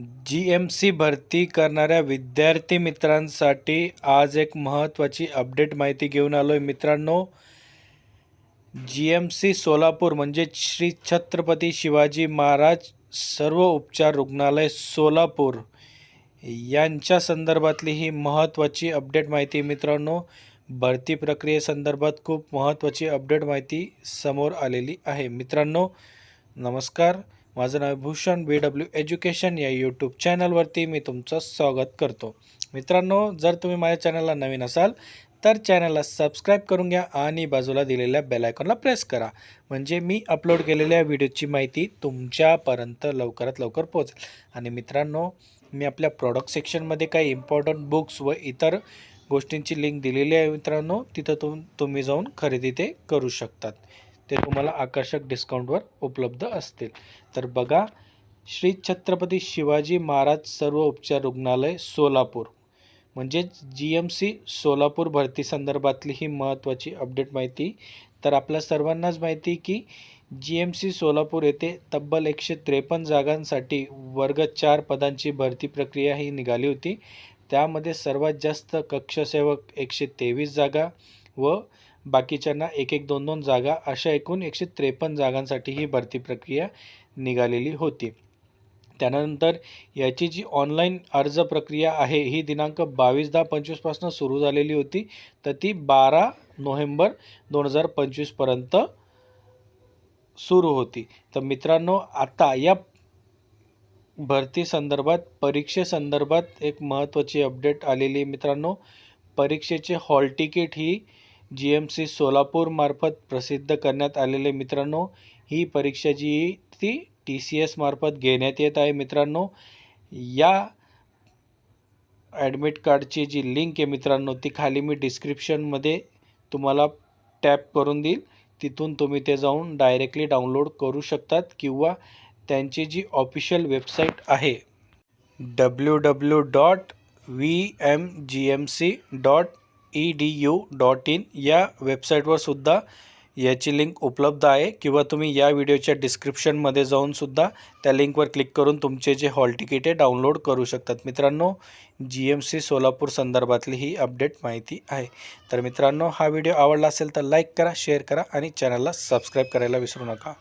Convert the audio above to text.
जी-एम-सी भरती करणाऱ्या विद्यार्थी मित्रांसाठी आज एक महत्त्वाची अपडेट माहिती घेऊन आलो आहे मित्रांनो. जी-एम-सी सोलापूर म्हणजे श्री छत्रपती शिवाजी महाराज सर्व उपचार रुग्णालय सोलापूर यांच्या संदर्भातली ही महत्त्वाची अपडेट माहिती मित्रांनो. भरती प्रक्रियेसंदर्भात खूप महत्त्वाची अपडेट माहिती समोर आलेली आहे मित्रांनो. नमस्कार, माझं नाव भूषण BW एज्युकेशन या यूट्यूब चॅनलवरती मी तुमचं स्वागत करतो मित्रांनो. जर तुम्ही माझ्या चॅनलला नवीन असाल तर चॅनलला सबस्क्राईब करून घ्या आणि बाजूला दिलेल्या बेल आयकॉनला प्रेस करा, म्हणजे मी अपलोड केलेल्या व्हिडिओची माहिती तुमच्यापर्यंत लवकरात लवकर पोहोचेल. आणि मित्रांनो, मी आपल्या प्रॉडक्ट सेक्शनमध्ये काही इम्पॉर्टंट बुक्स व इतर गोष्टींची लिंक दिलेली आहे मित्रांनो. तिथं तुम्ही जाऊन खरेदी ते करू शकतात. ते तुम्हाला आकर्षक डिस्काउंटवर उपलब्ध असतील. तर बघा, श्री छत्रपती शिवाजी महाराज सर्व उपचार रुग्णालय सोलापूर म्हणजे जी-एम-सी सोलापूर भरती संदर्भातली ही महत्त्वाची अपडेट माहिती. तर आपल्या सर्वांनाच माहिती की जी-एम-सी सोलापूर येथे तब्बल 153 जागांसाठी वर्ग 4 पदांची भरती प्रक्रिया ही निघाली होती. त्यामध्ये सर्वात जास्त कक्षसेवक 123 जागा व बाकीच्यांना 1-1, 2-2 जागा अशा एकूण 153 जागांसाठी ही भरती प्रक्रिया निघालेली होती. त्यानंतर याची जी ऑनलाईन अर्ज प्रक्रिया आहे ही दिनांक 22/10/25 पासून सुरू झालेली होती, तर ती 12 नोव्हेंबर 2025 पर्यंत सुरू होती. तर मित्रांनो, आता या भरती संदर्भात परीक्षेसंदर्भात एक महत्त्वाची अपडेट आलेली मित्रांनो. परीक्षेचे हॉल तिकीट ही जी-एम-सी सोलापूर मार्फत प्रसिद्ध करण्यात आलेले मित्रांनो. ही परीक्षा जी ती TCS मार्फत घेण्यात येत आहे मित्रांनो. या ॲडमिट कार्डची जी लिंक आहे मित्रांनो, ती खाली मी डिस्क्रिप्शनमध्ये तुम्हाला टॅप करून देईल. तिथून तुम्ही ते जाऊन डायरेक्टली डाउनलोड करू शकतात किंवा त्यांची जी ऑफिशियल वेबसाईट आहे www.vmgmc.edu.in या वेबसाईटवर सुद्धा याची लिंक उपलब्ध आहे, किंवा तुम्ही या व्हिडिओच्या डिस्क्रिप्शनमध्ये जाऊन सुद्धा त्या लिंकवर क्लिक करून तुमचे जे हॉल तिकीट आहे डाउनलोड करू शकतात मित्रांनो. जी-एम-सी सोलापूर संदर्भातली ही अपडेट माहिती आहे. तर मित्रांनो, हा व्हिडिओ आवडला असेल तर लाईक करा, शेअर करा आणि चॅनलला सबस्क्राईब करायला विसरू नका.